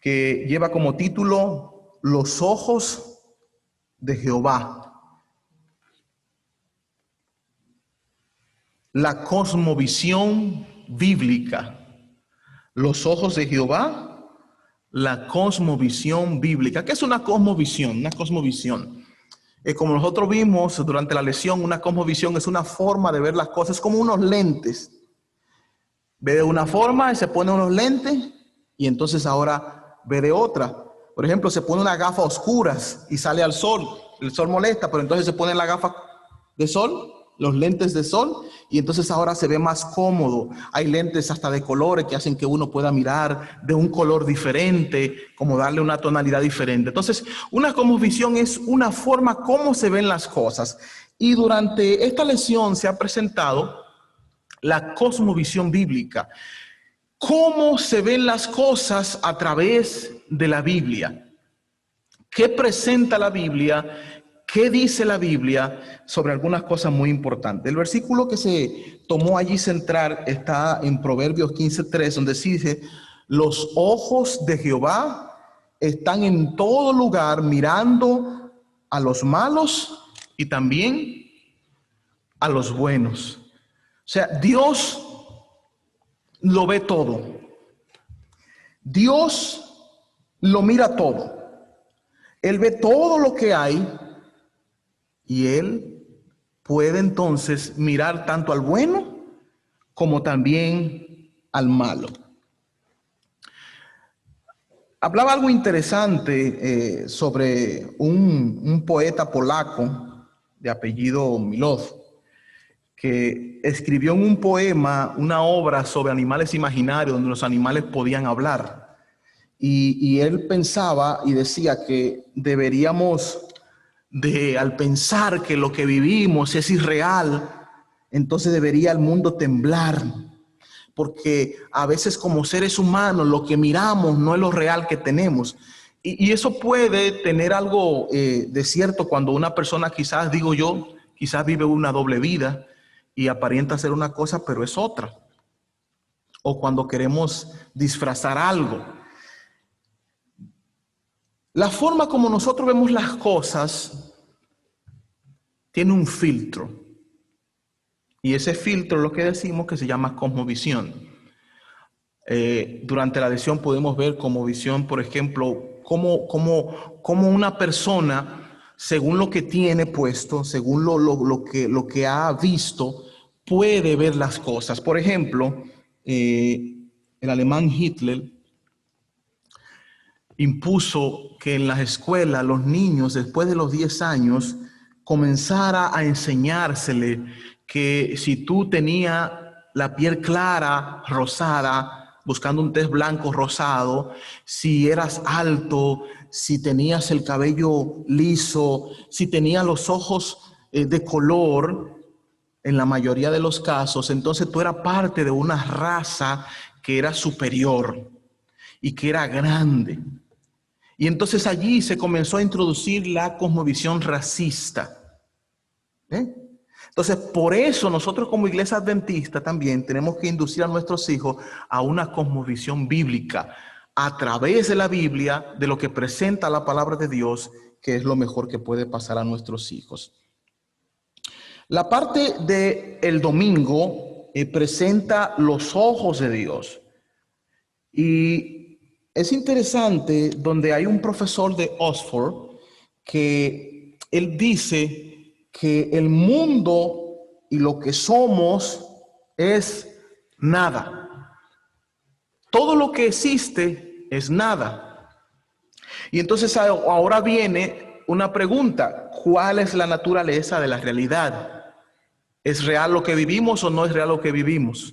que lleva como título Los ojos de Jehová. La cosmovisión bíblica. Los ojos de Jehová, la cosmovisión bíblica. ¿Qué es una cosmovisión? Una cosmovisión. Como nosotros vimos durante la lección, una cosmovisión es una forma de ver las cosas, como unos lentes. Ve de una forma y se pone unos lentes y entonces ahora ve de otra. Por ejemplo, se pone una gafa oscuras y sale al sol. El sol molesta, pero entonces se pone la gafa de sol, los lentes de sol, y entonces ahora se ve más cómodo. Hay lentes hasta de colores que hacen que uno pueda mirar de un color diferente, como darle una tonalidad diferente. Entonces, una cosmovisión es una forma como se ven las cosas. Y durante esta lección se ha presentado la cosmovisión bíblica. ¿Cómo se ven las cosas a través de la Biblia? ¿Qué presenta la Biblia? ¿Qué dice la Biblia sobre algunas cosas muy importantes? El versículo que se tomó allí central está en Proverbios 15:3, donde dice: los ojos de Jehová están en todo lugar, mirando a los malos y también a los buenos. O sea, Dios lo ve todo. Dios lo mira todo. Él ve todo lo que hay y Él puede entonces mirar tanto al bueno como también al malo. Hablaba algo interesante sobre un poeta polaco de apellido Milós, que escribió en un poema una obra sobre animales imaginarios donde los animales podían hablar. Y él pensaba y decía que deberíamos al pensar que lo que vivimos es irreal, entonces debería el mundo temblar. Porque a veces como seres humanos lo que miramos no es lo real que tenemos. Y eso puede tener algo de cierto cuando una persona quizás, digo yo, quizás vive una doble vida y aparenta ser una cosa, pero es otra. O cuando queremos disfrazar algo. La forma como nosotros vemos las cosas tiene un filtro. Y ese filtro es lo que decimos que se llama cosmovisión. Durante la lección podemos ver cosmovisión, por ejemplo, cómo una persona, según lo que tiene puesto, según lo que ha visto, puede ver las cosas. Por ejemplo, el alemán Hitler impuso que en las escuelas los niños después de los 10 años comenzara a enseñársele que si tú tenías la piel clara, rosada, buscando un tez blanco rosado, si eras alto, si tenías el cabello liso, si tenías los ojos de color, en la mayoría de los casos, entonces tú eras parte de una raza que era superior y que era grande. Y entonces allí se comenzó a introducir la cosmovisión racista. Entonces, por eso nosotros como iglesia adventista también tenemos que inducir a nuestros hijos a una cosmovisión bíblica a través de la Biblia, de lo que presenta la palabra de Dios, que es lo mejor que puede pasar a nuestros hijos. La parte del domingo presenta los ojos de Dios. Y es interesante donde hay un profesor de Oxford que él dice que el mundo y lo que somos es nada. Todo lo que existe es nada. Y entonces ahora viene una pregunta: ¿cuál es la naturaleza de la realidad? ¿Es real lo que vivimos o no es real lo que vivimos?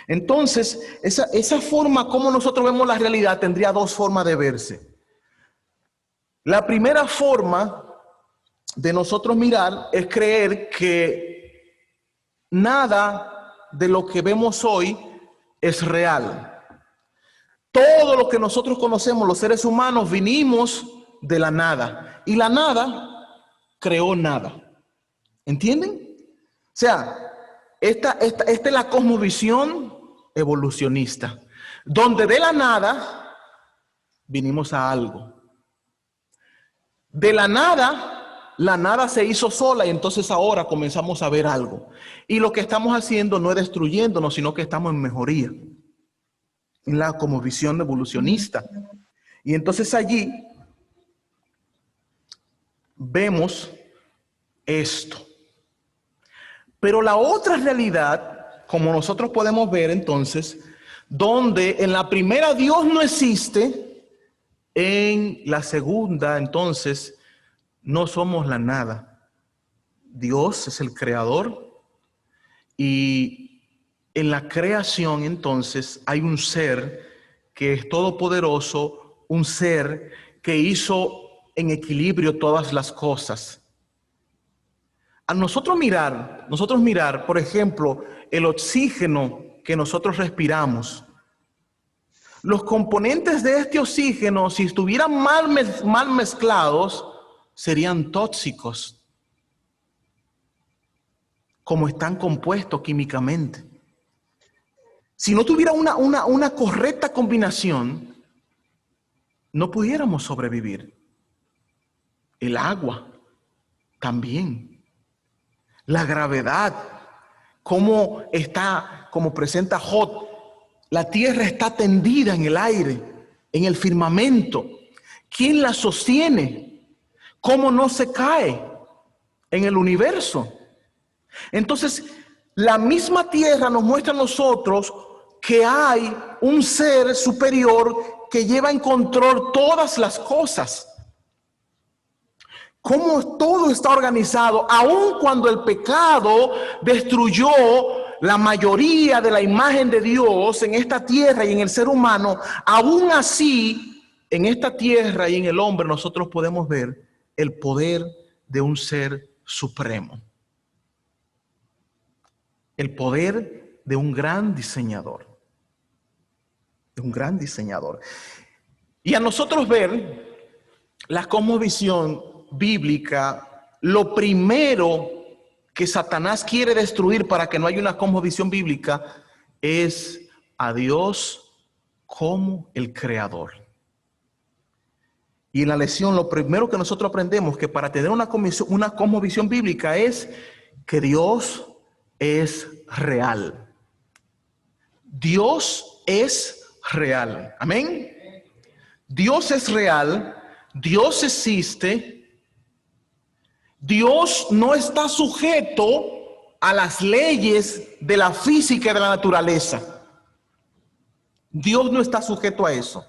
Entonces, esa forma como nosotros vemos la realidad tendría dos formas de verse. La primera forma de nosotros mirar es creer que nada de lo que vemos hoy es real. Todo lo que nosotros conocemos, los seres humanos, vinimos de la nada. Y la nada creó nada. ¿Entienden? O sea, esta es la cosmovisión evolucionista, donde de la nada vinimos a algo. De la nada se hizo sola y entonces ahora comenzamos a ver algo. Y lo que estamos haciendo no es destruyéndonos, sino que estamos en mejoría, en la como visión evolucionista. Y entonces allí vemos esto. Pero la otra realidad, como nosotros podemos ver entonces, donde en la primera Dios no existe, en la segunda entonces no somos la nada. Dios es el creador y en la creación entonces hay un ser que es todopoderoso, un ser que hizo en equilibrio todas las cosas. A nosotros mirar, por ejemplo, el oxígeno que nosotros respiramos, los componentes de este oxígeno, si estuvieran mal mezclados, serían tóxicos, como están compuestos químicamente. Si no tuviera una correcta combinación, no pudiéramos sobrevivir. El agua también. La gravedad, como presenta Job, la tierra está tendida en el aire, en el firmamento. ¿Quién la sostiene? ¿Cómo no se cae en el universo? Entonces, la misma tierra nos muestra a nosotros que hay un ser superior que lleva en control todas las cosas. Cómo todo está organizado, aun cuando el pecado destruyó la mayoría de la imagen de Dios en esta tierra y en el ser humano, aún así, en esta tierra y en el hombre nosotros podemos ver el poder de un ser supremo. El poder de un gran diseñador. De un gran diseñador. Y a nosotros ver la cosmovisión bíblica, lo primero que Satanás quiere destruir para que no haya una cosmovisión bíblica es a Dios como el creador. Y en la lección lo primero que nosotros aprendemos que para tener una cosmovisión bíblica es que Dios es real. Dios es real. Amén. Dios es real. Dios existe. Dios no está sujeto a las leyes de la física y de la naturaleza. Dios no está sujeto a eso.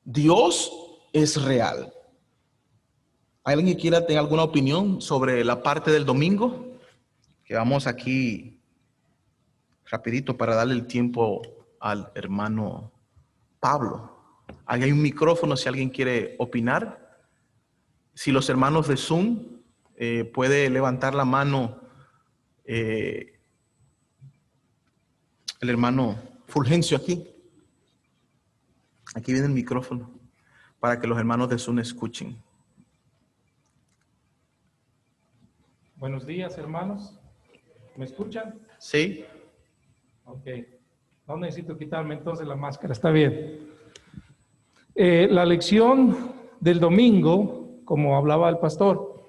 Dios es real. ¿Hay alguien que quiera tener alguna opinión sobre la parte del domingo? Que vamos aquí rapidito para darle el tiempo al hermano Pablo. Ahí hay un micrófono si alguien quiere opinar. Si los hermanos de Zoom puede levantar la mano el hermano Fulgencio aquí. Aquí viene el micrófono para que los hermanos de Zoom escuchen. Buenos días, hermanos. ¿Me escuchan? Sí. Ok. No necesito quitarme entonces la máscara, está bien. La lección del domingo, como hablaba el pastor,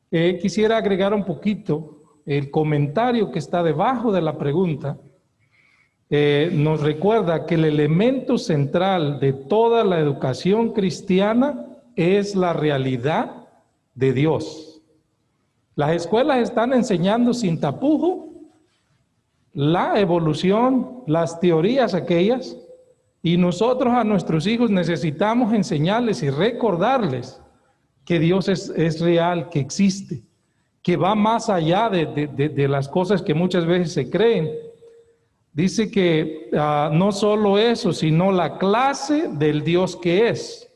quisiera agregar un poquito el comentario que está debajo de la pregunta. Nos recuerda que el elemento central de toda la educación cristiana es la realidad de Dios. Las escuelas están enseñando sin tapujo la evolución, las teorías aquellas, y nosotros a nuestros hijos necesitamos enseñarles y recordarles que Dios es real, que existe, que va más allá de las cosas que muchas veces se creen. Dice que no solo eso, sino la clase del Dios que es.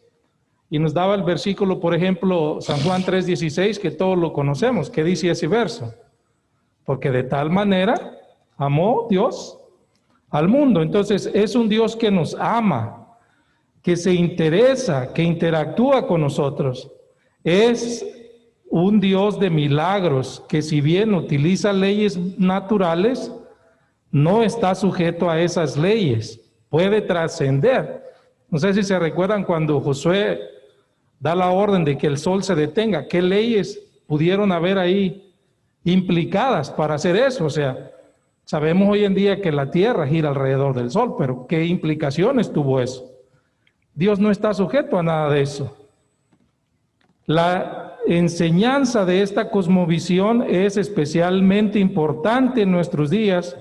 Y nos daba el versículo, por ejemplo, San Juan 3:16, que todos lo conocemos. ¿Qué dice ese verso? Porque de tal manera amó Dios al mundo. Entonces es un Dios que nos ama, que se interesa, que interactúa con nosotros. Es un Dios de milagros, que si bien utiliza leyes naturales, no está sujeto a esas leyes, puede trascender. No sé si se recuerdan cuando Josué da la orden de que el sol se detenga, ¿qué leyes pudieron haber ahí implicadas para hacer eso? O sea, sabemos hoy en día que la tierra gira alrededor del sol, pero ¿qué implicaciones tuvo eso? Dios no está sujeto a nada de eso. La enseñanza de esta cosmovisión es especialmente importante en nuestros días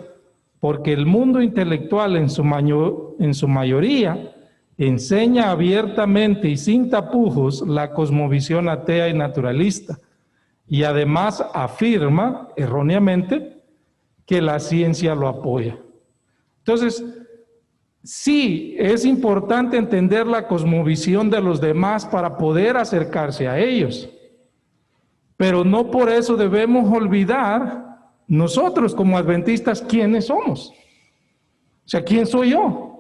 porque el mundo intelectual en su mayoría enseña abiertamente y sin tapujos la cosmovisión atea y naturalista, y además afirma erróneamente que la ciencia lo apoya. Entonces, sí, es importante entender la cosmovisión de los demás para poder acercarse a ellos, pero no por eso debemos olvidar nosotros como adventistas quiénes somos. O sea, ¿quién soy yo?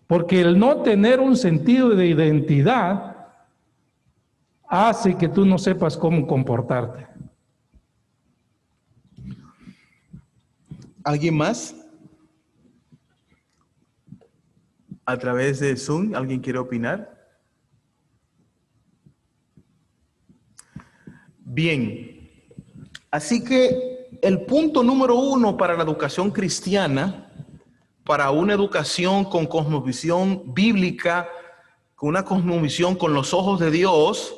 Porque el no tener un sentido de identidad hace que tú no sepas cómo comportarte. ¿Alguien más? A través de Zoom, ¿alguien quiere opinar? Bien, así que el punto número 1 para la educación cristiana, para una educación con cosmovisión bíblica, con una cosmovisión con los ojos de Dios,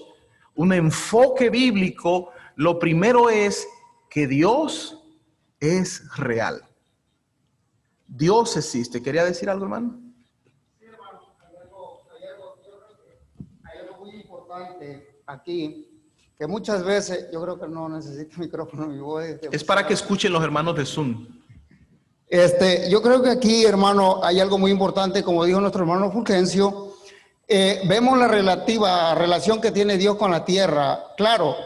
un enfoque bíblico, lo primero es que Dios es real. Dios existe. ¿Quería decir algo, hermano? Sí, hermano, hay algo muy importante aquí, que muchas veces, yo creo que no necesito micrófono, mi voz es para que escuchen los hermanos de Zoom. Yo creo que aquí, hermano, hay algo muy importante, como dijo nuestro hermano Fulgencio. Vemos la relación que tiene Dios con la tierra. Claro,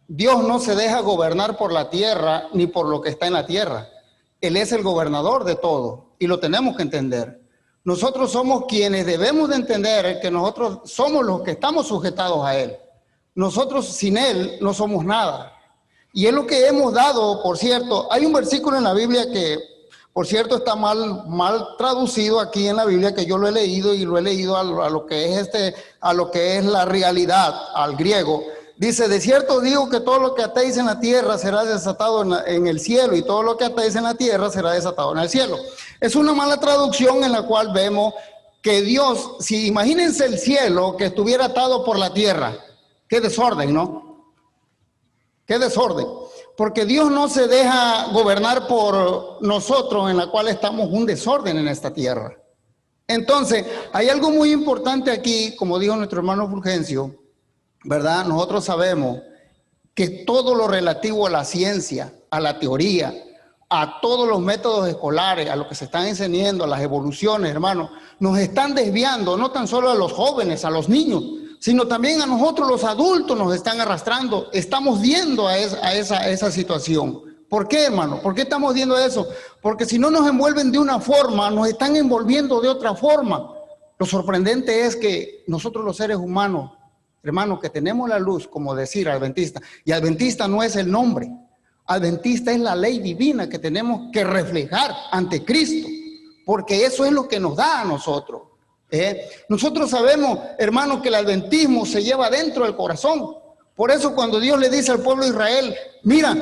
Dios no se deja gobernar por la tierra ni por lo que está en la tierra. Él es el gobernador de todo y lo tenemos que entender. Nosotros somos quienes debemos de entender que nosotros somos los que estamos sujetados a Él. Nosotros sin Él no somos nada. Y es lo que hemos dado, por cierto. Hay un versículo en la Biblia que, por cierto, está mal traducido aquí en la Biblia, que yo lo he leído y lo he leído a lo que es la realidad, al griego. Dice, de cierto digo que todo lo que atéis en la tierra será desatado en el cielo, y todo lo que atéis en la tierra será desatado en el cielo. Es una mala traducción en la cual vemos que Dios, si imagínense el cielo que estuviera atado por la tierra, qué desorden, ¿no? Qué desorden. Porque Dios no se deja gobernar por nosotros, en la cual estamos un desorden en esta tierra. Entonces, hay algo muy importante aquí, como dijo nuestro hermano Fulgencio, ¿verdad? Nosotros sabemos que todo lo relativo a la ciencia, a la teoría, a todos los métodos escolares, a lo que se están enseñando, a las evoluciones, hermano, nos están desviando, no tan solo a los jóvenes, a los niños, sino también a nosotros los adultos nos están arrastrando. Estamos viendo a esa situación. ¿Por qué, hermano? ¿Por qué estamos viendo eso? Porque si no nos envuelven de una forma, nos están envolviendo de otra forma. Lo sorprendente es que nosotros los seres humanos, hermano, que tenemos la luz, como decir adventista, y adventista no es el nombre, adventista es la ley divina que tenemos que reflejar ante Cristo, porque eso es lo que nos da a nosotros. Nosotros sabemos, hermano, que el adventismo se lleva dentro del corazón. Por eso cuando Dios le dice al pueblo de Israel, mira,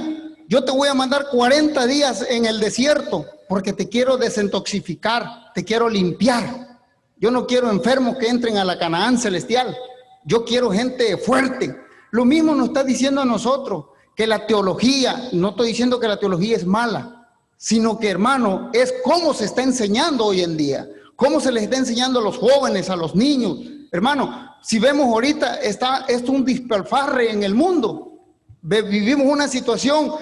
yo te voy a mandar 40 días en el desierto, porque te quiero desintoxicar, te quiero limpiar. Yo no quiero enfermos que entren a la Canaán celestial. Yo quiero gente fuerte. Lo mismo nos está diciendo a nosotros, que la teología, no estoy diciendo que la teología es mala, sino que, hermano, es cómo se está enseñando hoy en día, cómo se les está enseñando a los jóvenes, a los niños. Hermano, si vemos ahorita, está esto un despilfarre en el mundo. Vivimos una situación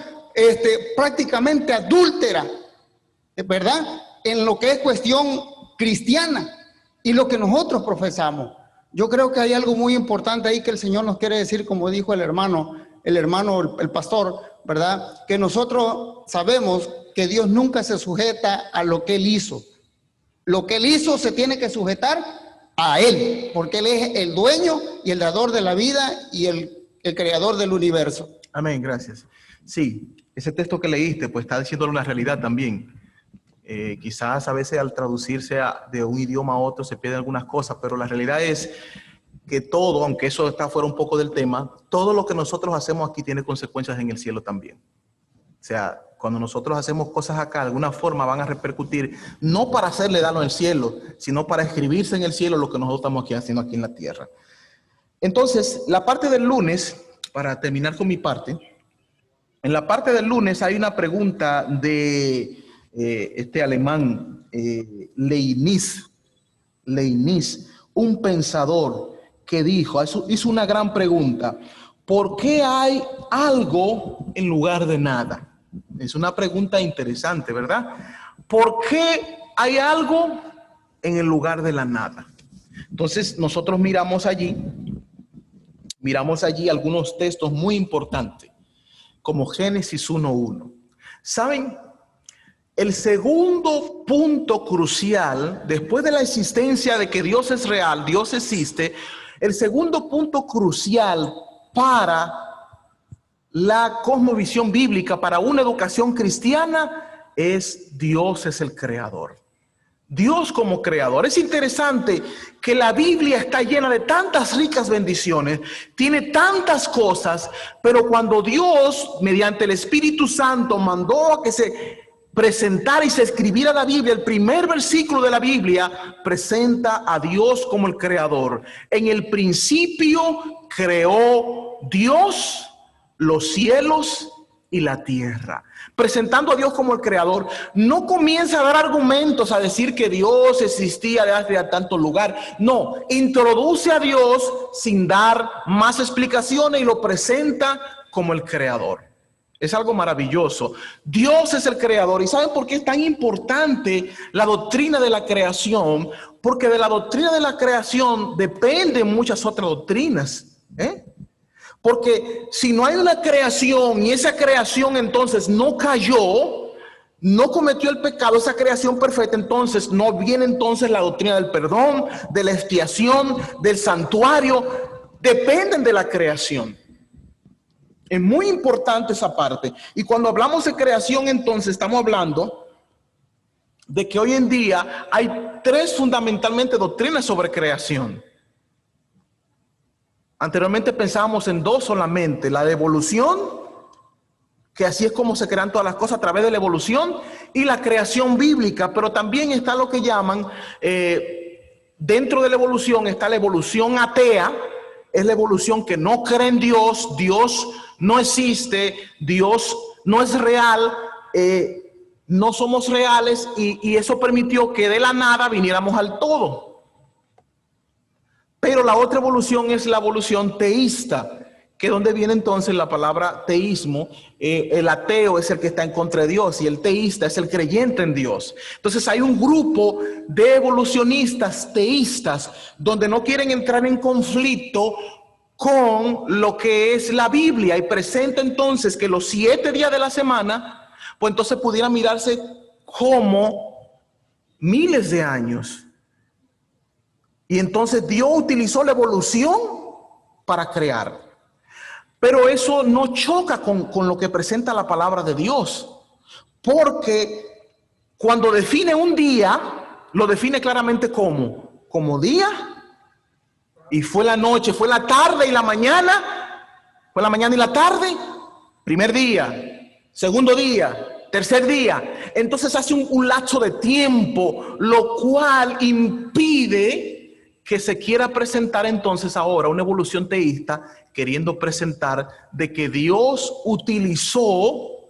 prácticamente adúltera, ¿verdad? En lo que es cuestión cristiana y lo que nosotros profesamos. Yo creo que hay algo muy importante ahí que el Señor nos quiere decir, como dijo el pastor, ¿verdad? Que nosotros sabemos que Dios nunca se sujeta a lo que Él hizo. Lo que Él hizo se tiene que sujetar a Él, porque Él es el dueño y el dador de la vida y el creador del universo. Amén, gracias. Sí, ese texto que leíste, pues está diciendo una realidad también. Quizás a veces al traducirse de un idioma a otro se pierden algunas cosas, pero la realidad es que todo, aunque eso está fuera un poco del tema, todo lo que nosotros hacemos aquí tiene consecuencias en el cielo también. O sea, cuando nosotros hacemos cosas acá, de alguna forma van a repercutir, no para hacerle daño al cielo, sino para escribirse en el cielo lo que nosotros estamos aquí haciendo aquí en la tierra. Entonces, la parte del lunes, para terminar con mi parte, en la parte del lunes hay una pregunta de este alemán, Leibniz, un pensador que hizo una gran pregunta: ¿por qué hay algo en lugar de nada? Es una pregunta interesante, ¿verdad? ¿Por qué hay algo en el lugar de la nada? Entonces nosotros miramos allí algunos textos muy importantes, como Génesis 1:1. ¿Saben? El segundo punto crucial, después de la existencia de que Dios es real, Dios existe, el segundo punto crucial para la cosmovisión bíblica, para una educación cristiana, es Dios es el creador. Dios como creador. Es interesante que la Biblia está llena de tantas ricas bendiciones, tiene tantas cosas, pero cuando Dios, mediante el Espíritu Santo, mandó a que se presentara y se escribiera la Biblia, el primer versículo de la Biblia presenta a Dios como el creador. En el principio creó Dios los cielos y la tierra, presentando a Dios como el creador. No comienza a dar argumentos a decir que Dios existía desde tanto lugar. No, introduce a Dios sin dar más explicaciones y lo presenta como el creador. Es algo maravilloso. Dios es el creador. ¿Y saben por qué es tan importante la doctrina de la creación? Porque de la doctrina de la creación dependen muchas otras doctrinas, Porque si no hay una creación y esa creación entonces no cayó, no cometió el pecado, esa creación perfecta, entonces no viene entonces la doctrina del perdón, de la expiación, del santuario. Dependen de la creación. Es muy importante esa parte. Y cuando hablamos de creación, entonces estamos hablando de que hoy en día hay tres fundamentalmente doctrinas sobre creación. Anteriormente pensábamos en dos solamente: la de evolución, que así es como se crean todas las cosas a través de la evolución, y la creación bíblica. Pero también está lo que llaman, dentro de la evolución está la evolución atea. Es la evolución que no cree en Dios, Dios no existe, Dios no es real, no somos reales, y eso permitió que de la nada viniéramos al todo. Pero la otra evolución es la evolución teísta, que es donde viene entonces la palabra teísmo. El ateo es el que está en contra de Dios y el teísta es el creyente en Dios. Entonces hay un grupo de evolucionistas teístas donde no quieren entrar en conflicto con lo que es la Biblia, y presenta entonces que los 7 días de la semana, pues entonces pudiera mirarse como miles de años. Y entonces Dios utilizó la evolución para crear. Pero eso no choca con lo que presenta la palabra de Dios. Porque cuando define un día, lo define claramente como día. Y fue la noche, fue la tarde y la mañana. Fue la mañana y la tarde. Primer día, segundo día, tercer día. Entonces hace un lapso de tiempo, lo cual impide que se quiera presentar entonces ahora una evolución teísta, queriendo presentar de que Dios utilizó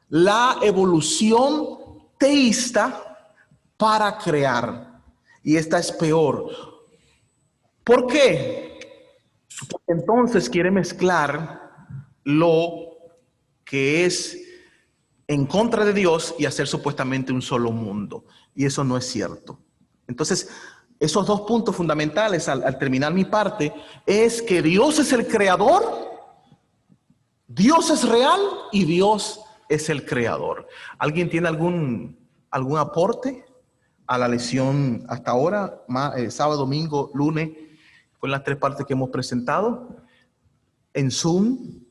la evolución teísta para crear. Y esta es peor. ¿Por qué? Porque entonces quiere mezclar lo que es en contra de Dios y hacer supuestamente un solo mundo. Y eso no es cierto. Entonces, esos dos puntos fundamentales al terminar mi parte es que Dios es el creador, Dios es real y Dios es el creador. ¿Alguien tiene algún aporte a la lección hasta ahora? Sábado, domingo, lunes, con las 3 partes que hemos presentado. En Zoom,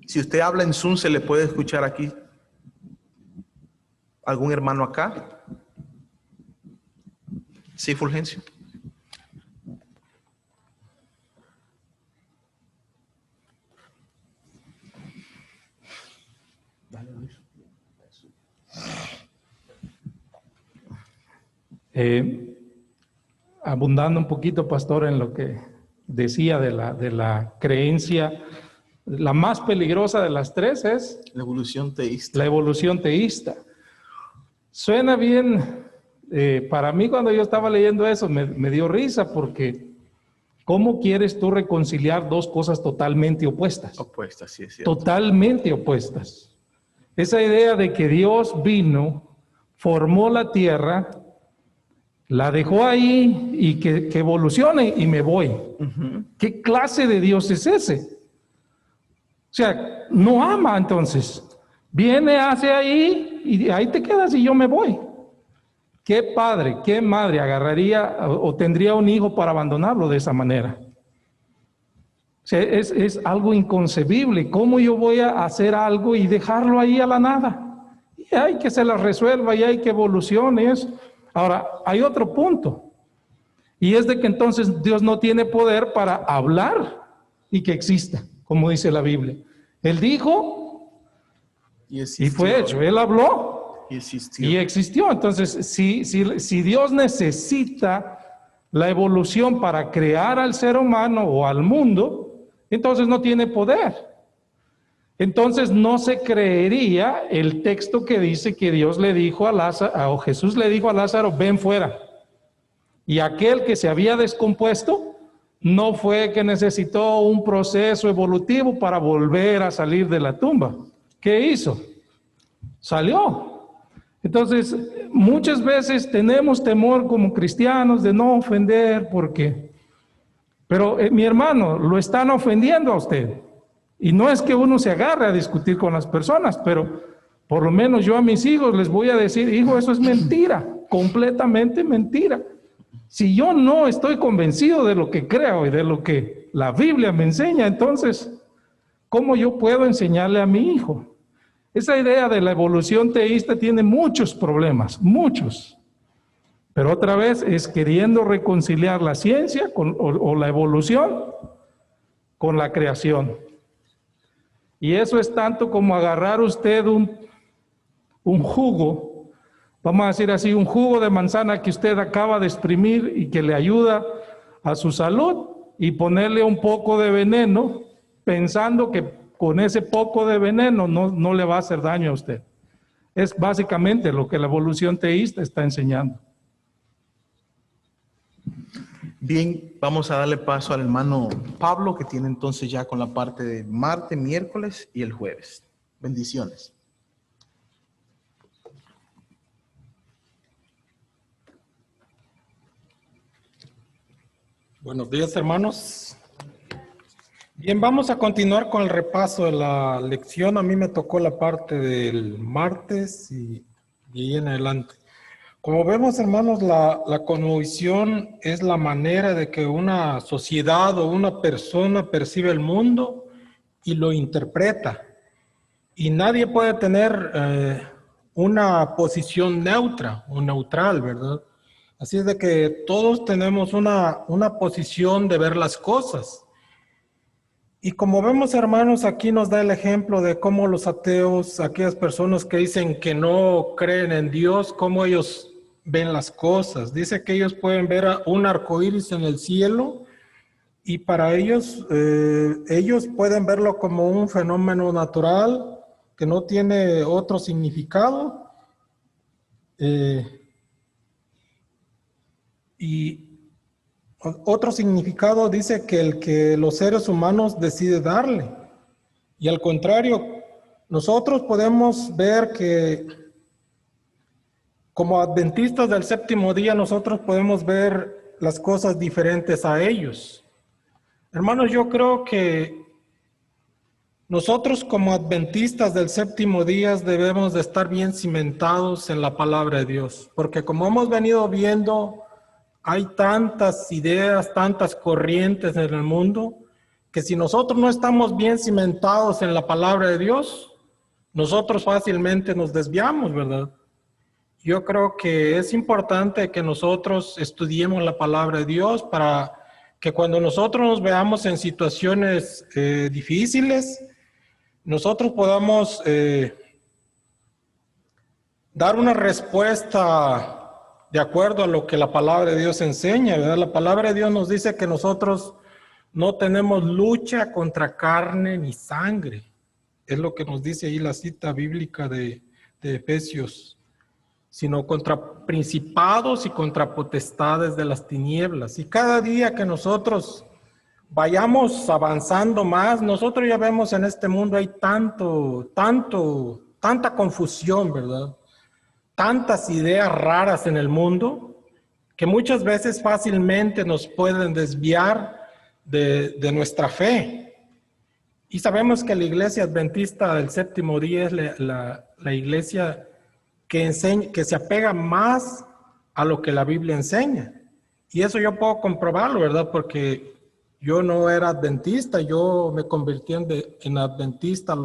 si usted habla en Zoom, se le puede escuchar aquí. ¿Algún hermano acá? Sí, Fulgencio. Abundando un poquito, pastor, en lo que decía de la creencia, la más peligrosa de las tres es La evolución teísta. la evolución teísta. Suena bien, para mí cuando yo estaba leyendo eso me dio risa porque ¿cómo quieres tú reconciliar dos cosas totalmente opuestas? Opuesta, sí es cierto. Totalmente opuestas. Esa idea de que Dios vino, formó la tierra, la dejó ahí y que evolucione y me voy. ¿Qué clase de Dios es ese? O sea, no ama entonces. Viene, hace ahí y ahí te quedas y yo me voy. ¿Qué padre, qué madre agarraría o tendría un hijo para abandonarlo de esa manera? O sea, es algo inconcebible. ¿Cómo yo voy a hacer algo y dejarlo ahí a la nada? Y hay que se la resuelva y hay que evolucione eso. Ahora, hay otro punto. Y es de que entonces Dios no tiene poder para hablar y que exista, como dice la Biblia. Él dijo y fue hecho. Él habló y existió. Entonces, si Dios necesita la evolución para crear al ser humano o al mundo, entonces no tiene poder. Entonces no se creería el texto que dice que Dios le dijo a Lázaro, o Jesús le dijo a Lázaro, ven fuera. Y aquel que se había descompuesto no fue que necesitó un proceso evolutivo para volver a salir de la tumba. ¿Qué hizo? Salió. Entonces, muchas veces tenemos temor como cristianos de no ofender porque... Pero mi hermano, lo están ofendiendo a usted. Y no es que uno se agarre a discutir con las personas, pero por lo menos yo a mis hijos les voy a decir, hijo, eso es mentira, completamente mentira. Si yo no estoy convencido de lo que creo y de lo que la Biblia me enseña, entonces, ¿cómo yo puedo enseñarle a mi hijo? Esa idea de la evolución teísta tiene muchos problemas, muchos. Pero otra vez es queriendo reconciliar la ciencia o la evolución con la creación. Y eso es tanto como agarrar usted un jugo, vamos a decir así, un jugo de manzana que usted acaba de exprimir y que le ayuda a su salud y ponerle un poco de veneno pensando que con ese poco de veneno no le va a hacer daño a usted. Es básicamente lo que la evolución teísta está enseñando. Bien, vamos a darle paso al hermano Pablo, que tiene entonces ya con la parte de martes, miércoles y el jueves. Bendiciones. Buenos días, hermanos. Bien, vamos a continuar con el repaso de la lección. A mí me tocó la parte del martes y ahí en adelante. Como vemos, hermanos, la cosmovisión es la manera de que una sociedad o una persona percibe el mundo y lo interpreta. Y nadie puede tener una posición neutra o neutral, ¿verdad? Así es de que todos tenemos una posición de ver las cosas. Y como vemos, hermanos, aquí nos da el ejemplo de cómo los ateos, aquellas personas que dicen que no creen en Dios, cómo ellos ven las cosas. Dice que ellos pueden ver un arco iris en el cielo y para ellos, ellos pueden verlo como un fenómeno natural que no tiene otro significado. Y otro significado dice que el que los seres humanos deciden darle. Y al contrario, nosotros podemos ver que como adventistas del séptimo día, nosotros podemos ver las cosas diferentes a ellos. Hermanos, yo creo que nosotros como adventistas del séptimo día debemos de estar bien cimentados en la palabra de Dios, porque como hemos venido viendo, hay tantas ideas, tantas corrientes en el mundo, que si nosotros no estamos bien cimentados en la palabra de Dios, nosotros fácilmente nos desviamos, ¿verdad? yo creo que es importante que nosotros estudiemos la palabra de Dios para que cuando nosotros nos veamos en situaciones difíciles, nosotros podamos dar una respuesta de acuerdo a lo que la palabra de Dios enseña, ¿verdad? La palabra de Dios nos dice que nosotros no tenemos lucha contra carne ni sangre. Es lo que nos dice ahí la cita bíblica de Efesios, sino contra principados y contra potestades de las tinieblas. Y cada día que nosotros vayamos avanzando más, nosotros ya vemos en este mundo hay tanta confusión, ¿verdad? Tantas ideas raras en el mundo que muchas veces fácilmente nos pueden desviar de nuestra fe. Y sabemos que la iglesia adventista del séptimo día es la iglesia que se apega más a lo que la Biblia enseña. Y eso yo puedo comprobarlo, ¿verdad? Porque yo no era adventista, yo me convertí en adventista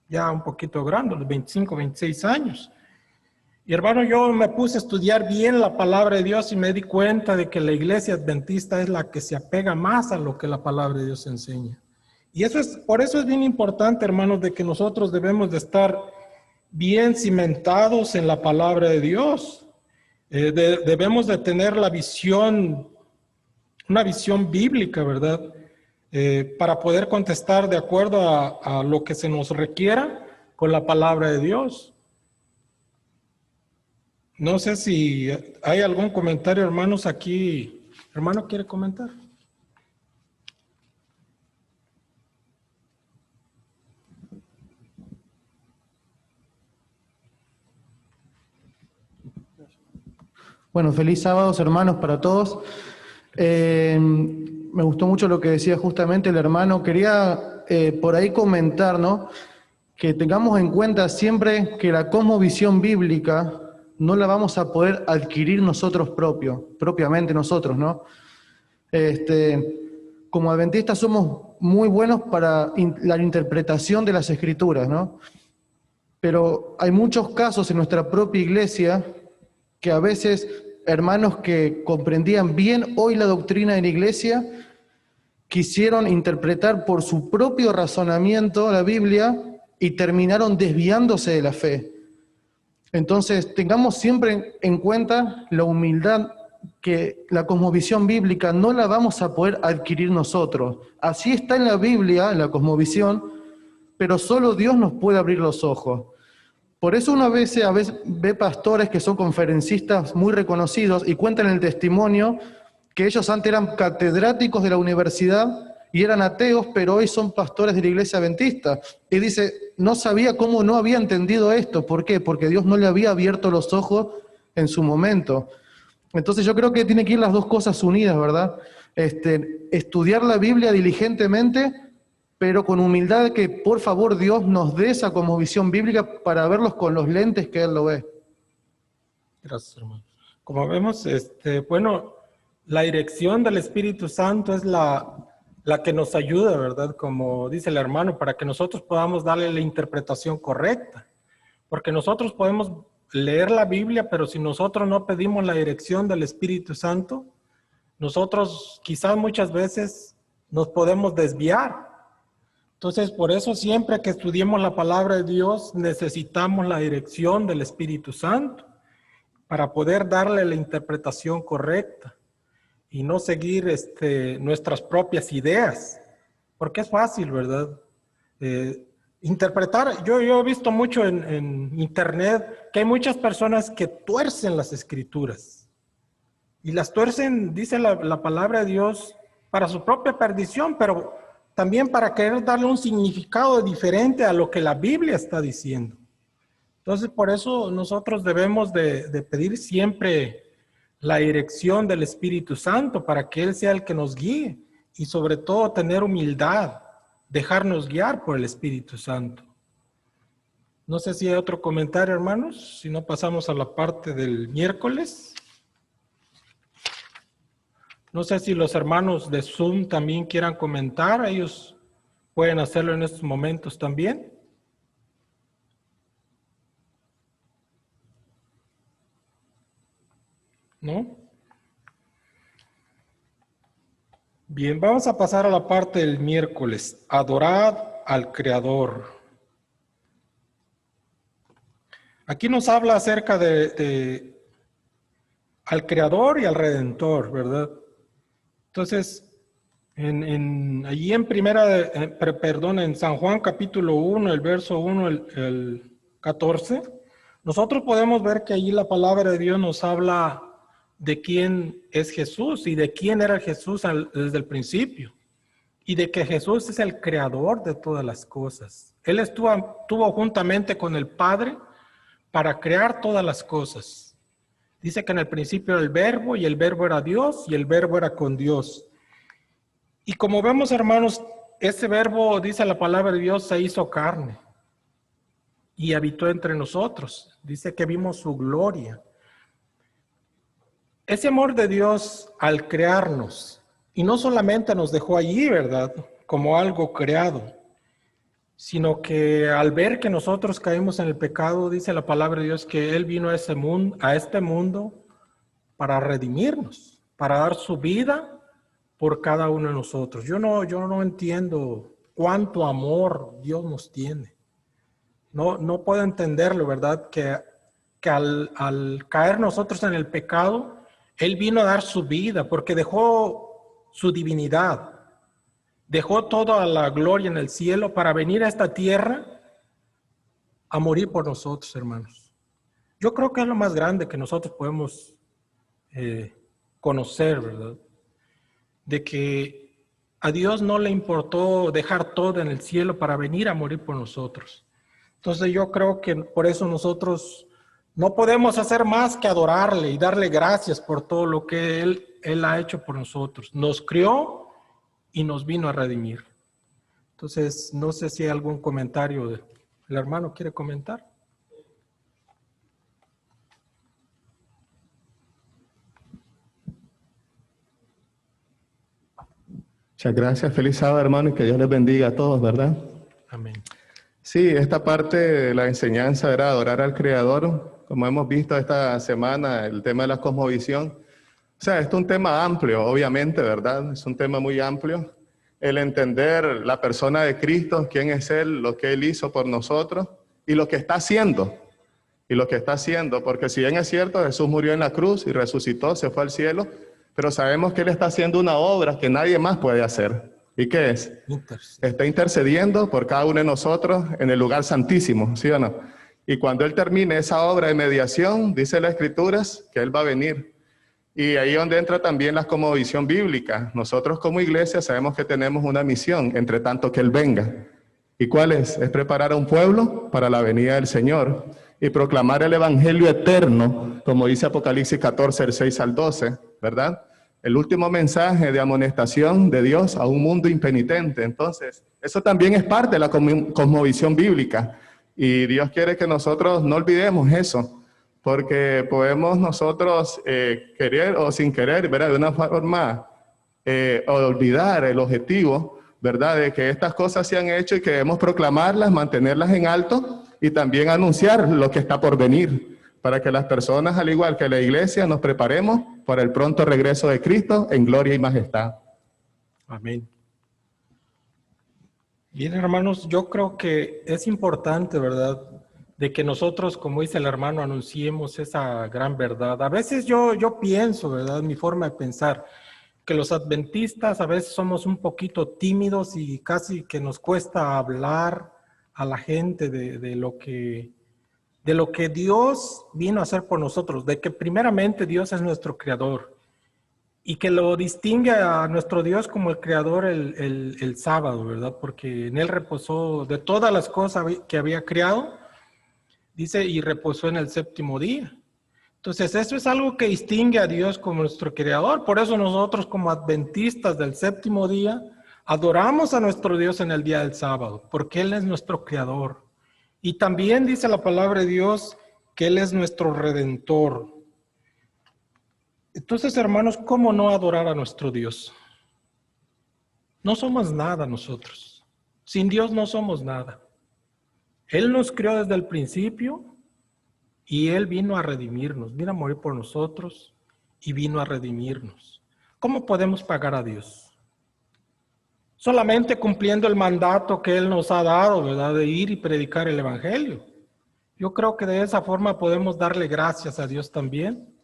ya un poquito grande, los 25, 26 años. Y hermano, yo me puse a estudiar bien la palabra de Dios y me di cuenta de que la iglesia adventista es la que se apega más a lo que la palabra de Dios enseña. Y por eso es bien importante, hermanos, de que nosotros debemos de estar bien cimentados en la palabra de Dios. Debemos de tener una visión bíblica, ¿verdad? Para poder contestar de acuerdo a lo que se nos requiera con la palabra de Dios. No sé si hay algún comentario, hermanos, aquí. ¿Hermano quiere comentar? Bueno, feliz sábado, hermanos, para todos. Me gustó mucho lo que decía justamente el hermano. Quería por ahí comentar, ¿no? Que tengamos en cuenta siempre que la cosmovisión bíblica no la vamos a poder adquirir nosotros propiamente nosotros, ¿no? Como adventistas somos muy buenos para la interpretación de las escrituras, ¿no? Pero hay muchos casos en nuestra propia iglesia que a veces hermanos que comprendían bien hoy la doctrina de la iglesia quisieron interpretar por su propio razonamiento la Biblia y terminaron desviándose de la fe. Entonces, tengamos siempre en cuenta la humildad, que la cosmovisión bíblica no la vamos a poder adquirir nosotros. Así está en la Biblia, en la cosmovisión, pero solo Dios nos puede abrir los ojos. Por eso uno a veces ve pastores que son conferencistas muy reconocidos y cuentan el testimonio que ellos antes eran catedráticos de la universidad y eran ateos, pero hoy son pastores de la iglesia adventista. Y dice, no sabía cómo no había entendido esto. ¿Por qué? Porque Dios no le había abierto los ojos en su momento. Entonces yo creo que tiene que ir las dos cosas unidas, ¿verdad? Estudiar la Biblia diligentemente, pero con humildad, que por favor Dios nos dé esa cosmovisión bíblica para verlos con los lentes que Él lo ve. Gracias, hermano. Como vemos, bueno, la dirección del Espíritu Santo es la que nos ayuda, ¿verdad? Como dice el hermano, para que nosotros podamos darle la interpretación correcta. Porque nosotros podemos leer la Biblia, pero si nosotros no pedimos la dirección del Espíritu Santo, nosotros quizás muchas veces nos podemos desviar. Entonces, por eso siempre que estudiemos la palabra de Dios, necesitamos la dirección del Espíritu Santo para poder darle la interpretación correcta y no seguir nuestras propias ideas, porque es fácil, ¿verdad? Interpretar, yo he visto mucho en internet que hay muchas personas que tuercen las escrituras y las tuercen, dice la palabra de Dios, para su propia perdición, pero también para querer darle un significado diferente a lo que la Biblia está diciendo. Entonces, por eso nosotros debemos de pedir siempre la dirección del Espíritu Santo para que Él sea el que nos guíe y sobre todo tener humildad, dejarnos guiar por el Espíritu Santo. No sé si hay otro comentario, hermanos, si no pasamos a la parte del miércoles. No sé si los hermanos de Zoom también quieran comentar, ellos pueden hacerlo en estos momentos también. Bien, vamos a pasar a la parte del miércoles. Adorad al Creador. Aquí nos habla acerca de al Creador y al Redentor, ¿verdad? Entonces, allí en San Juan capítulo 1, el verso 1, el 14, nosotros podemos ver que allí la palabra de Dios nos habla de quién es Jesús y de quién era Jesús desde el principio. Y de que Jesús es el creador de todas las cosas. Él estuvo juntamente con el Padre para crear todas las cosas. Dice que en el principio era el Verbo, y el Verbo era Dios, y el Verbo era con Dios. Y como vemos, hermanos, ese Verbo, dice la palabra de Dios, se hizo carne y habitó entre nosotros. Dice que vimos su gloria. Ese amor de Dios al crearnos, y no solamente nos dejó allí, ¿verdad?, como algo creado, sino que al ver que nosotros caímos en el pecado, dice la palabra de Dios que Él vino a este mundo para redimirnos, para dar su vida por cada uno de nosotros. Yo no entiendo cuánto amor Dios nos tiene. No puedo entenderlo, ¿verdad?, que al caer nosotros en el pecado, Él vino a dar su vida porque dejó su divinidad, dejó toda la gloria en el cielo para venir a esta tierra a morir por nosotros, hermanos. Yo creo que es lo más grande que nosotros podemos conocer, ¿verdad? De que a Dios no le importó dejar todo en el cielo para venir a morir por nosotros. Entonces yo creo que por eso nosotros no podemos hacer más que adorarle y darle gracias por todo lo que Él ha hecho por nosotros. Nos crió y nos vino a redimir. Entonces, no sé si hay algún comentario. ¿El hermano quiere comentar? Muchas gracias. Feliz sábado, hermano, y que Dios les bendiga a todos, ¿verdad? Amén. Sí, esta parte de la enseñanza era adorar al Creador, como hemos visto esta semana, el tema de la cosmovisión. O sea, esto es un tema amplio, obviamente, ¿verdad? Es un tema muy amplio. El entender la persona de Cristo, quién es Él, lo que Él hizo por nosotros y lo que está haciendo. Y lo que está haciendo, porque si bien es cierto, Jesús murió en la cruz y resucitó, se fue al cielo, pero sabemos que Él está haciendo una obra que nadie más puede hacer. ¿Y qué es? Está intercediendo por cada uno de nosotros en el lugar santísimo, ¿sí o no? Y cuando Él termine esa obra de mediación, dice las Escrituras que Él va a venir. Y ahí es donde entra también la cosmovisión bíblica. Nosotros como iglesia sabemos que tenemos una misión, entre tanto que Él venga. ¿Y cuál es? Es preparar a un pueblo para la venida del Señor y proclamar el evangelio eterno, como dice Apocalipsis 14, el 6 al 12, ¿verdad? El último mensaje de amonestación de Dios a un mundo impenitente. Entonces, eso también es parte de la cosmovisión bíblica. Y Dios quiere que nosotros no olvidemos eso, porque podemos nosotros querer o sin querer, ¿verdad?, de una forma, olvidar el objetivo, ¿verdad?, de que estas cosas se han hecho y que debemos proclamarlas, mantenerlas en alto y también anunciar lo que está por venir, para que las personas, al igual que la iglesia, nos preparemos para el pronto regreso de Cristo en gloria y majestad. Amén. Bien, hermanos, yo creo que es importante, ¿verdad?, de que nosotros, como dice el hermano, anunciemos esa gran verdad. A veces yo pienso, ¿verdad?, mi forma de pensar, que los adventistas a veces somos un poquito tímidos y casi que nos cuesta hablar a la gente de lo que Dios vino a hacer por nosotros, de que primeramente Dios es nuestro creador y que lo distingue a nuestro Dios como el creador el sábado, ¿verdad? Porque en Él reposó de todas las cosas que había creado, dice, y reposó en el séptimo día. Entonces, eso es algo que distingue a Dios como nuestro creador. Por eso nosotros como adventistas del séptimo día adoramos a nuestro Dios en el día del sábado, porque Él es nuestro creador. Y también dice la palabra de Dios que Él es nuestro redentor. Entonces, hermanos, ¿cómo no adorar a nuestro Dios? No somos nada nosotros. Sin Dios no somos nada. Él nos creó desde el principio y Él vino a redimirnos, vino a morir por nosotros y vino a redimirnos. ¿Cómo podemos pagar a Dios? solamente cumpliendo el mandato que Él nos ha dado, ¿verdad? De ir y predicar el Evangelio. Yo creo que de esa forma podemos darle gracias a Dios también,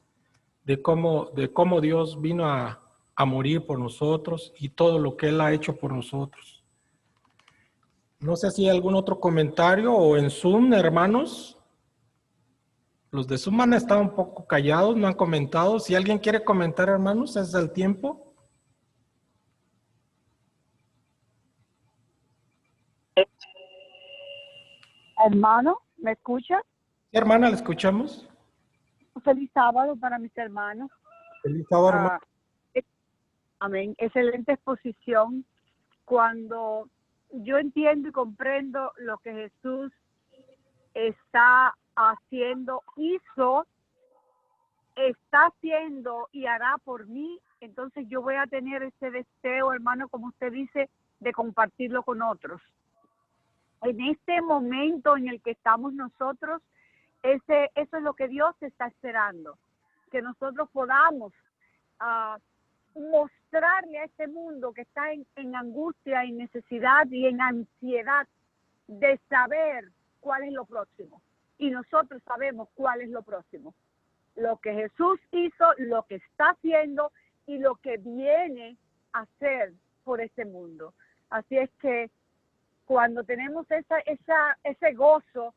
de cómo Dios vino a morir por nosotros y todo lo que Él ha hecho por nosotros. No sé si hay algún otro comentario o en Zoom, hermanos. Los de Zoom han estado un poco callados, no han comentado. Si alguien quiere comentar, hermanos, es el tiempo. Hermano, ¿me escucha? Hermana, ¿le escuchamos? Feliz sábado para mis hermanos. Feliz sábado, hermano. Amén. Excelente exposición. Cuando yo entiendo y comprendo lo que Jesús está haciendo, está haciendo y hará por mí, entonces yo voy a tener ese deseo, hermano, como usted dice, de compartirlo con otros. En este momento en el que estamos nosotros, eso es lo que Dios está esperando, que nosotros podamos mostrarle a este mundo que está en angustia, en necesidad y en ansiedad de saber cuál es lo próximo. Y nosotros sabemos cuál es lo próximo. Lo que Jesús hizo, lo que está haciendo y lo que viene a hacer por este mundo. Así es que cuando tenemos ese gozo,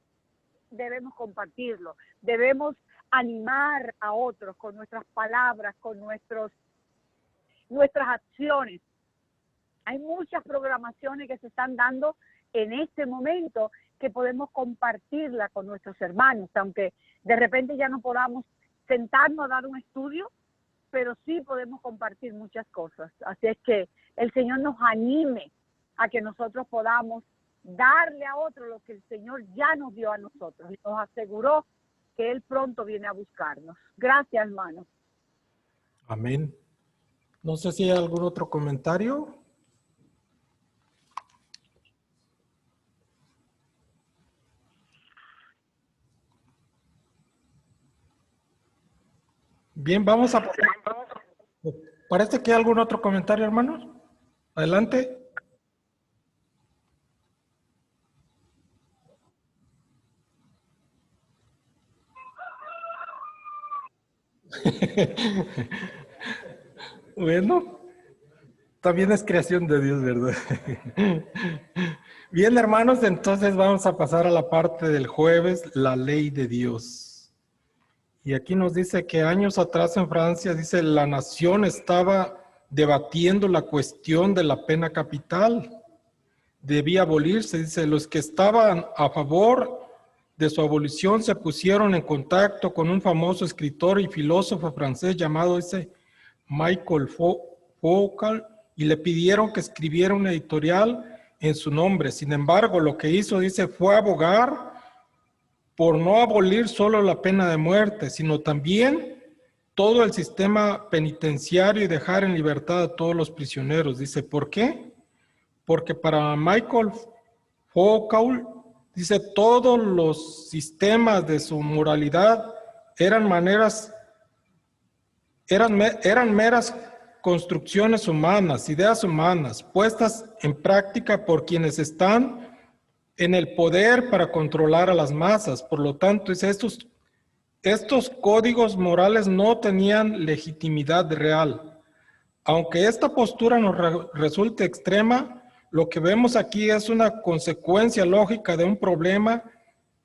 debemos compartirlo, debemos animar a otros con nuestras palabras, con nuestras acciones. Hay muchas programaciones que se están dando en este momento que podemos compartirla con nuestros hermanos, aunque de repente ya no podamos sentarnos a dar un estudio, pero sí podemos compartir muchas cosas. Así es que el Señor nos anime a que nosotros podamos darle a otro lo que el Señor ya nos dio a nosotros y nos aseguró que Él pronto viene a buscarnos. Gracias, hermano. Amén. No sé si hay algún otro comentario. Bien, vamos a... ¿Parece que hay algún otro comentario, hermanos? Adelante. Bueno, también es creación de Dios, ¿verdad? Bien, hermanos, entonces vamos a pasar a la parte del jueves, la ley de Dios. Y aquí nos dice que años atrás en Francia, dice, la nación estaba debatiendo la cuestión de la pena capital. Debía abolirse, dice, los que estaban a favor de su abolición se pusieron en contacto con un famoso escritor y filósofo francés llamado, dice, Michel Foucault, y le pidieron que escribiera un editorial en su nombre. Sin embargo, lo que hizo, dice, fue abogar por no abolir solo la pena de muerte, sino también todo el sistema penitenciario y dejar en libertad a todos los prisioneros. Dice, ¿por qué? Porque para Michel Foucault, dice, todos los sistemas de su moralidad eran meras construcciones humanas, ideas humanas, puestas en práctica por quienes están en el poder para controlar a las masas. Por lo tanto, estos códigos morales no tenían legitimidad real. Aunque esta postura nos resulte extrema, lo que vemos aquí es una consecuencia lógica de un problema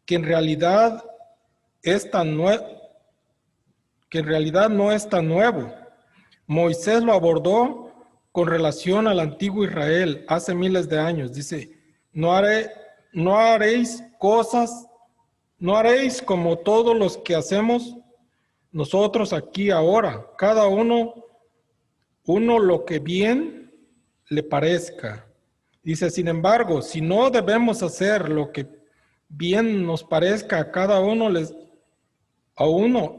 que en realidad no es tan nuevo. Moisés lo abordó con relación al antiguo Israel hace miles de años. Dice, no haréis como todos los que hacemos nosotros aquí ahora, cada uno lo que bien le parezca. Dice, sin embargo, si no debemos hacer lo que bien nos parezca a cada uno,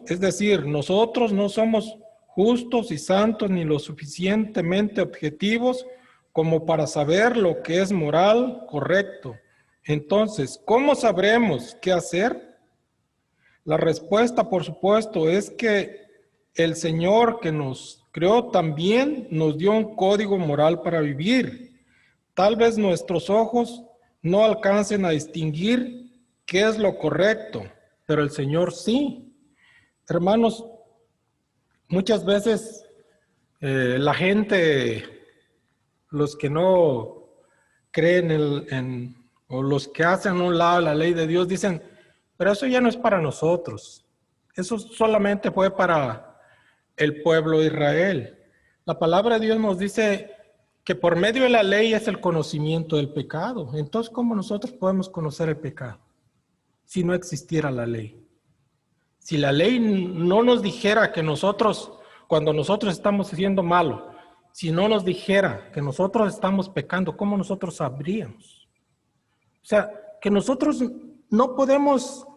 es decir, nosotros no somos justos y santos ni lo suficientemente objetivos como para saber lo que es moral, correcto. Entonces, ¿cómo sabremos qué hacer? La respuesta, por supuesto, es que el Señor que nos creó también nos dio un código moral para vivir. Tal vez nuestros ojos no alcancen a distinguir qué es lo correcto, pero el Señor sí. Hermanos, muchas veces la gente, los que no creen o los que hacen a un lado la ley de Dios, dicen, pero eso ya no es para nosotros. Eso solamente fue para el pueblo de Israel. La palabra de Dios nos dice que por medio de la ley es el conocimiento del pecado. Entonces, ¿cómo nosotros podemos conocer el pecado si no existiera la ley? Si la ley no nos dijera que nosotros, cuando nosotros estamos haciendo malo, si no nos dijera que nosotros estamos pecando, ¿cómo nosotros sabríamos? O sea, que nosotros no podemos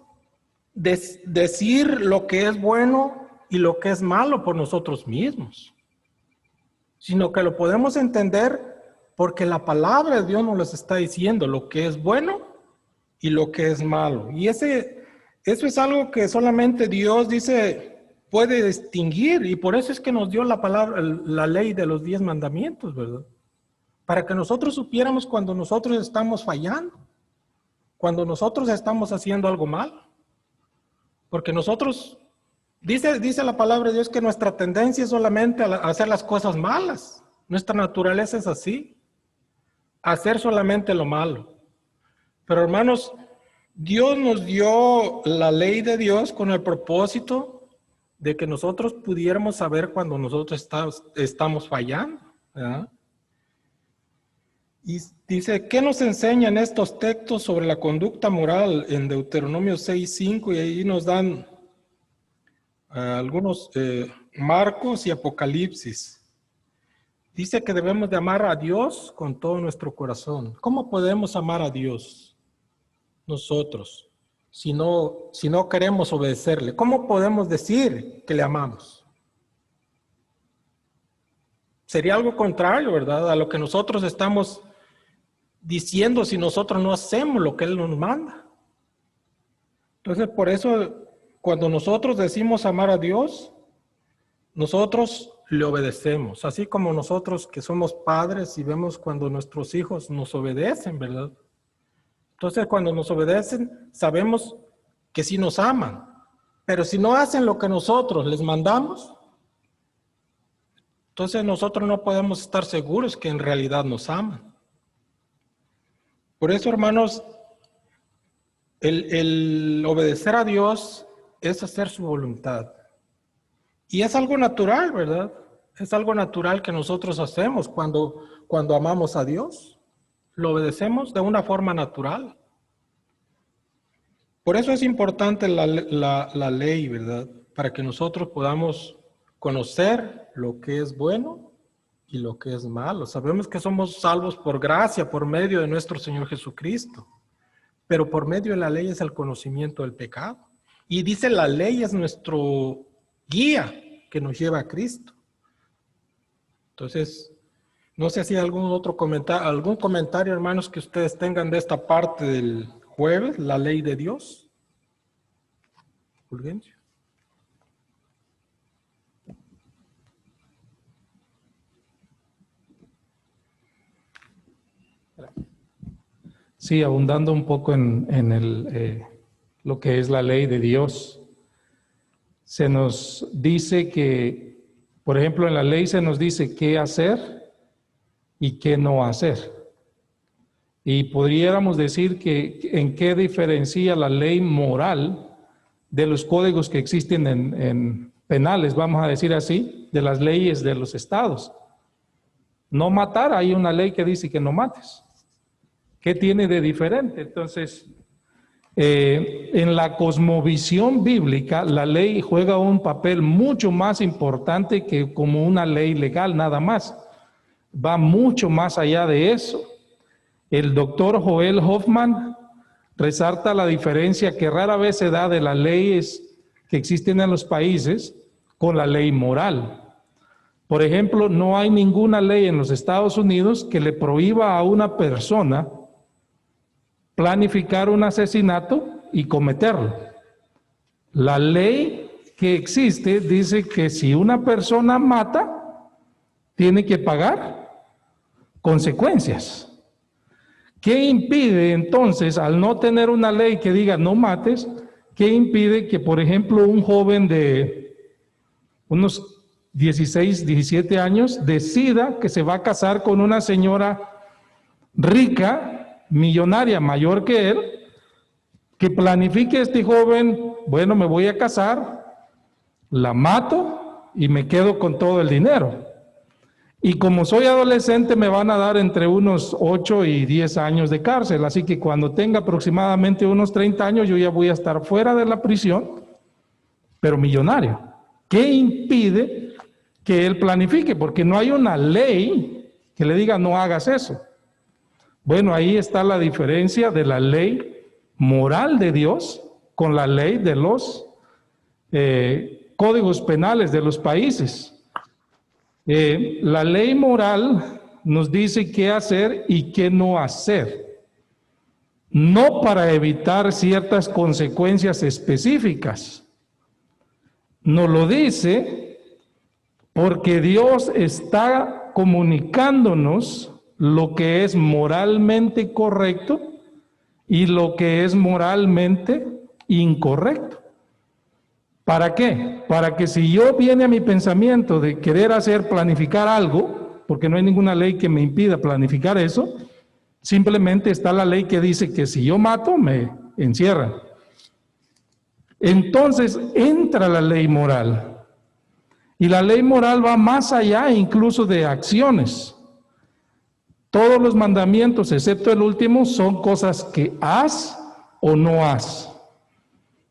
decir lo que es bueno y lo que es malo por nosotros mismos, sino que lo podemos entender porque la palabra de Dios nos está diciendo lo que es bueno y lo que es malo. Y eso es algo que solamente Dios puede distinguir, y por eso es que nos dio la ley de los 10 mandamientos, ¿verdad? Para que nosotros supiéramos cuando nosotros estamos fallando, cuando nosotros estamos haciendo algo mal. Porque nosotros, dice la palabra de Dios que nuestra tendencia es solamente a hacer las cosas malas. Nuestra naturaleza es así, hacer solamente lo malo. Pero hermanos, Dios nos dio la ley de Dios con el propósito de que nosotros pudiéramos saber cuando nosotros estamos fallando, ¿verdad? Y dice, ¿qué nos enseñan estos textos sobre la conducta moral en Deuteronomio 6:5? Y ahí nos dan algunos marcos y Apocalipsis. Dice que debemos de amar a Dios con todo nuestro corazón. ¿Cómo podemos amar a Dios nosotros si no queremos obedecerle? ¿Cómo podemos decir que le amamos? Sería algo contrario, ¿verdad? A lo que nosotros estamos diciendo si nosotros no hacemos lo que Él nos manda. Entonces, por eso, cuando nosotros decimos amar a Dios, nosotros le obedecemos. Así como nosotros que somos padres y vemos cuando nuestros hijos nos obedecen, ¿verdad? Entonces, cuando nos obedecen, sabemos que sí nos aman. Pero si no hacen lo que nosotros les mandamos, entonces nosotros no podemos estar seguros que en realidad nos aman. Por eso, hermanos, el obedecer a Dios es hacer su voluntad. Y es algo natural, ¿verdad? Es algo natural que nosotros hacemos cuando amamos a Dios. Lo obedecemos de una forma natural. Por eso es importante la ley, ¿verdad? Para que nosotros podamos conocer lo que es bueno y lo que es malo. Sabemos que somos salvos por gracia, por medio de nuestro Señor Jesucristo. Pero por medio de la ley es el conocimiento del pecado. Y dice, la ley es nuestro guía que nos lleva a Cristo. Entonces, no sé si hay algún comentario, hermanos, que ustedes tengan de esta parte del jueves, la ley de Dios. Fulgencio. Sí, abundando un poco en lo que es la ley de Dios. Se nos dice que, por ejemplo, en la ley se nos dice qué hacer y qué no hacer. Y podríamos decir que en qué diferencia la ley moral de los códigos que existen en penales, vamos a decir así, de las leyes de los estados. No matar, hay una ley que dice que no mates. ¿Qué tiene de diferente? Entonces, en la cosmovisión bíblica, la ley juega un papel mucho más importante que como una ley legal nada más. Va mucho más allá de eso. El doctor Joel Hoffman resalta la diferencia que rara vez se da de las leyes que existen en los países con la ley moral. Por ejemplo, no hay ninguna ley en los Estados Unidos que le prohíba a una persona planificar un asesinato y cometerlo. La ley que existe dice que si una persona mata, tiene que pagar consecuencias. ¿Qué impide entonces, al no tener una ley que diga no mates, qué impide que, por ejemplo, un joven de unos 16, 17 años decida que se va a casar con una señora rica, millonaria, mayor que él, que planifique este joven, bueno, me voy a casar, la mato y me quedo con todo el dinero? Y como soy adolescente me van a dar entre unos 8 y 10 años de cárcel, así que cuando tenga aproximadamente unos 30 años yo ya voy a estar fuera de la prisión, pero millonario. ¿Qué impide que él planifique? Porque no hay una ley que le diga no hagas eso. Bueno, ahí está la diferencia de la ley moral de Dios con la ley de los códigos penales de los países. La ley moral nos dice qué hacer y qué no hacer, no para evitar ciertas consecuencias específicas. Nos lo dice porque Dios está comunicándonos lo que es moralmente correcto y lo que es moralmente incorrecto. ¿Para qué? Para que si yo viene a mi pensamiento de querer planificar algo, porque no hay ninguna ley que me impida planificar eso, simplemente está la ley que dice que si yo mato, me encierran. Entonces entra la ley moral. Y la ley moral va más allá incluso de acciones. Todos los mandamientos, excepto el último, son cosas que haz o no haz.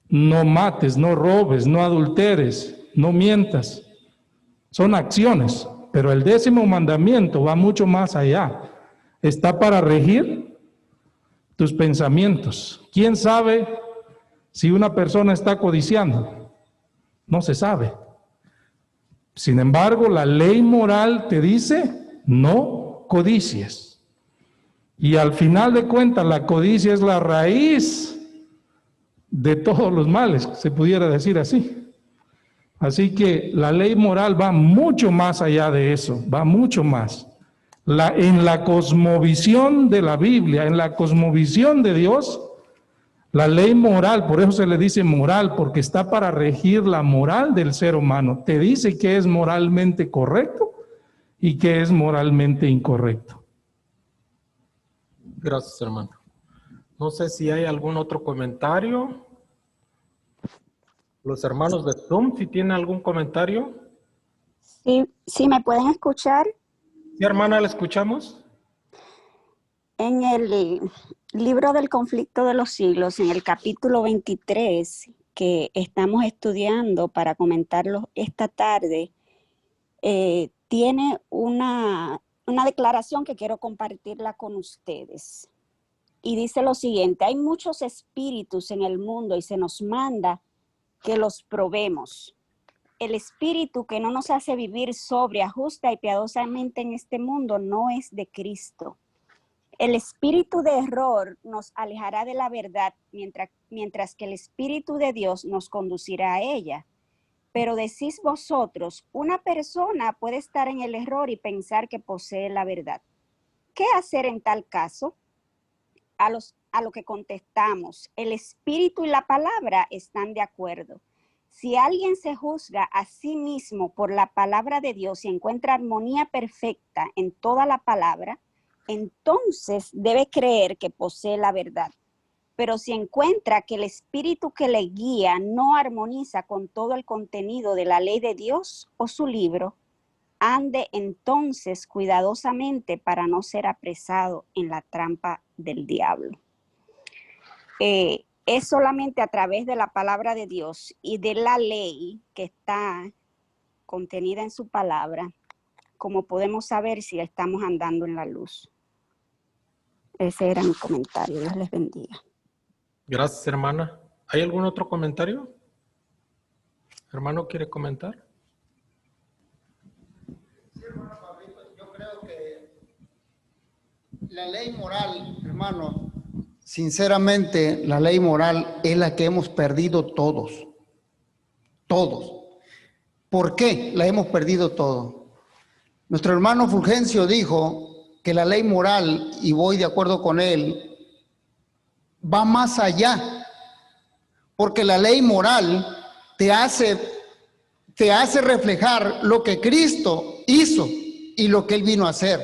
No mates, no robes, no adulteres, no mientas. Son acciones, pero el 10º mandamiento va mucho más allá. Está para regir tus pensamientos. ¿Quién sabe si una persona está codiciando? No se sabe. Sin embargo, la ley moral te dice, no codicies. Y al final de cuentas, la codicia es la raíz de todos los males, se pudiera decir así. Así que la ley moral va mucho más allá de eso, va mucho más. En la cosmovisión de la Biblia, en la cosmovisión de Dios, la ley moral, por eso se le dice moral, porque está para regir la moral del ser humano. Te dice qué es moralmente correcto y qué es moralmente incorrecto. Gracias, hermano. No sé si hay algún otro comentario. Los hermanos de Zoom, si tienen algún comentario. Sí, ¿me pueden escuchar? Sí, hermana, ¿la escuchamos? En el libro del conflicto de los siglos, en el capítulo 23, que estamos estudiando para comentarlo esta tarde, tiene una declaración que quiero compartirla con ustedes. Y dice lo siguiente: hay muchos espíritus en el mundo y se nos manda que los probemos. El espíritu que no nos hace vivir sobria, justa y piadosamente en este mundo no es de Cristo. El espíritu de error nos alejará de la verdad, mientras que el espíritu de Dios nos conducirá a ella. Pero decís vosotros, una persona puede estar en el error y pensar que posee la verdad. ¿Qué hacer en tal caso? A lo que contestamos, el espíritu y la palabra están de acuerdo. Si alguien se juzga a sí mismo por la palabra de Dios y encuentra armonía perfecta en toda la palabra, entonces debe creer que posee la verdad. Pero si encuentra que el espíritu que le guía no armoniza con todo el contenido de la ley de Dios o su libro, ande entonces cuidadosamente para no ser apresado en la trampa del diablo. Es solamente a través de la palabra de Dios y de la ley que está contenida en su palabra como podemos saber si estamos andando en la luz. Ese era mi comentario. Dios les bendiga. Gracias, hermana. ¿Hay algún otro comentario? ¿Hermano quiere comentar? Sí, hermano Pablito, yo creo que la ley moral, hermano, sinceramente, la ley moral es la que hemos perdido todos. Todos. ¿Por qué la hemos perdido todo? Nuestro hermano Fulgencio dijo que la ley moral, y voy de acuerdo con él, va más allá, porque la ley moral te hace reflejar lo que Cristo hizo y lo que Él vino a hacer.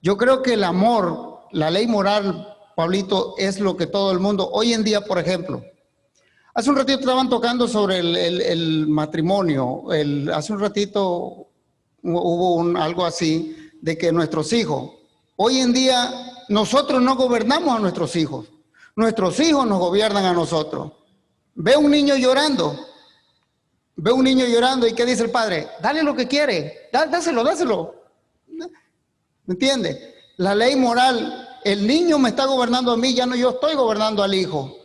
Yo creo que el amor, la ley moral, Pablito, es lo que todo el mundo, hoy en día, por ejemplo, hace un ratito estaban tocando sobre el matrimonio, hace un ratito hubo algo así, de que nuestros hijos, hoy en día nosotros no gobernamos a nuestros hijos nos gobiernan a nosotros. Ve un niño llorando, y ¿qué dice el padre? Dale lo que quiere, dáselo. ¿Me entiende? La ley moral, el niño me está gobernando a mí, ya no yo estoy gobernando al hijo.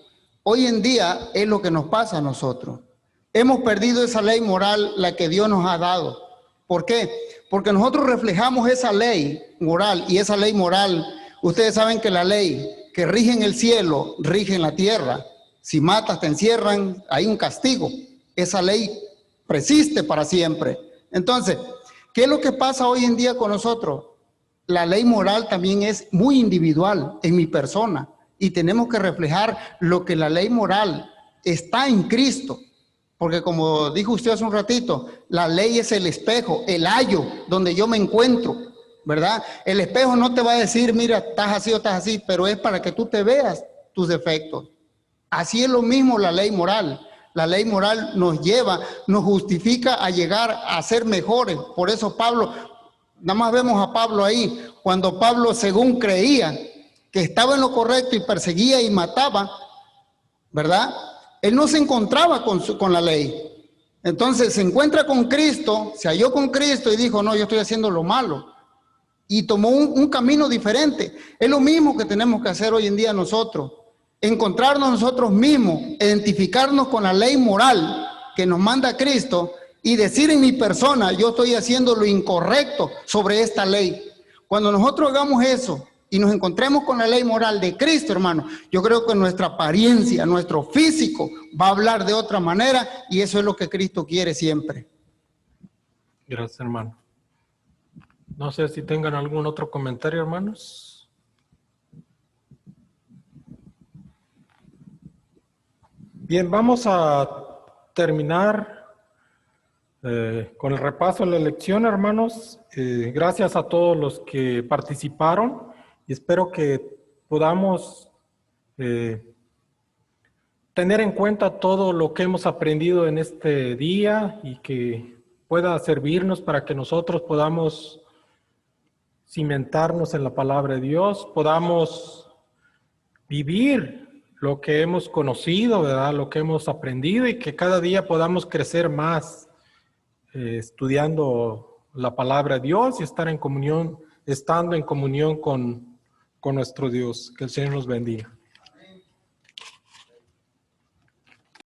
Hoy en día es lo que nos pasa a nosotros. Hemos perdido esa ley moral, la que Dios nos ha dado. ¿Por qué? Porque nosotros reflejamos esa ley moral, y esa ley moral, ustedes saben que la ley que rige en el cielo, rige en la tierra. Si matas, te encierran, hay un castigo. Esa ley persiste para siempre. Entonces, ¿qué es lo que pasa hoy en día con nosotros? La ley moral también es muy individual en mi persona, y tenemos que reflejar lo que la ley moral está en Cristo. Porque como dijo usted hace un ratito, la ley es el espejo, el ayo donde yo me encuentro, ¿verdad? El espejo no te va a decir, mira, estás así o estás así, pero es para que tú te veas tus defectos. Así es lo mismo la ley moral. La ley moral nos lleva, nos justifica a llegar a ser mejores. Por eso Pablo, nada más vemos a Pablo ahí, cuando Pablo según creía que estaba en lo correcto y perseguía y mataba, ¿verdad? Él no se encontraba con la ley. Entonces se encuentra con Cristo, se halló con Cristo y dijo, no, yo estoy haciendo lo malo. Y tomó un camino diferente. Es lo mismo que tenemos que hacer hoy en día nosotros. Encontrarnos nosotros mismos, identificarnos con la ley moral que nos manda Cristo y decir en mi persona, yo estoy haciendo lo incorrecto sobre esta ley. Cuando nosotros hagamos eso y nos encontremos con la ley moral de Cristo, hermano, yo creo que nuestra apariencia, nuestro físico va a hablar de otra manera, y eso es lo que Cristo quiere siempre. Gracias, hermano. No sé si tengan algún otro comentario, hermanos. Bien, vamos a terminar con el repaso de la lección, hermanos. Gracias a todos los que participaron, y espero que podamos tener en cuenta todo lo que hemos aprendido en este día y que pueda servirnos para que nosotros podamos cimentarnos en la palabra de Dios, podamos vivir lo que hemos conocido, ¿verdad? Lo que hemos aprendido, y que cada día podamos crecer más estudiando la palabra de Dios y estar en comunión, estando en comunión con nuestro Dios. Que el Señor nos bendiga.